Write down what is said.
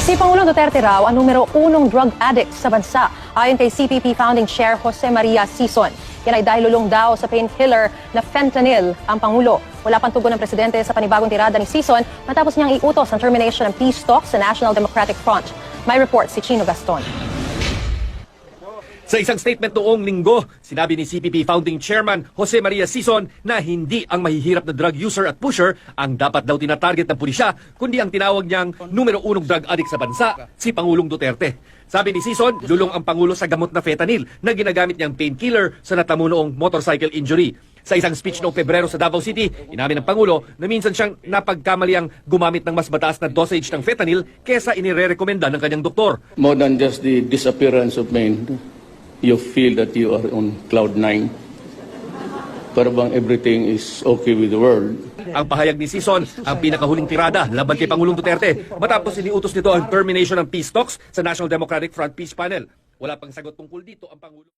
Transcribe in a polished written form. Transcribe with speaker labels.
Speaker 1: Si Pangulong Duterte raw ang numero 1 drug addict sa bansa ayon kay CPP founding chair Jose Maria Sison. Yan ay dahil lulong daw sa painkiller na fentanyl ang Pangulo. Wala pang tugon ng presidente sa panibagong tirada ni Sison matapos niyang iutos ang termination ng peace talks sa National Democratic Front. May report si Chino Gaston.
Speaker 2: Sa isang statement noong linggo, sinabi ni CPP founding chairman Jose Maria Sison na hindi ang mahihirap na drug user at pusher ang dapat daw tinatarget ng pulisya, kundi ang tinawag niyang numero 1 drug addict sa bansa, si Pangulong Duterte. Sabi ni Sison, lulong ang Pangulo sa gamot na fentanyl na ginagamit niyang painkiller sa natamo noong motorcycle injury. Sa isang speech noong Pebrero sa Davao City, inamin ng Pangulo na minsan siyang napagkamaliang gumamit ng mas mataas na dosage ng fentanyl kesa inirerekomenda ng kanyang doktor.
Speaker 3: More than just the disappearance of men, you feel that you are on cloud 9. Para bang everything is okay with the world.
Speaker 2: Ang pahayag ni Sison, ang pinakahuling tirada laban kay Pangulong Duterte matapos iniutos nito ang termination ng peace talks sa National Democratic Front Peace Panel. Wala pang sagot tungkol dito ang Pangulo.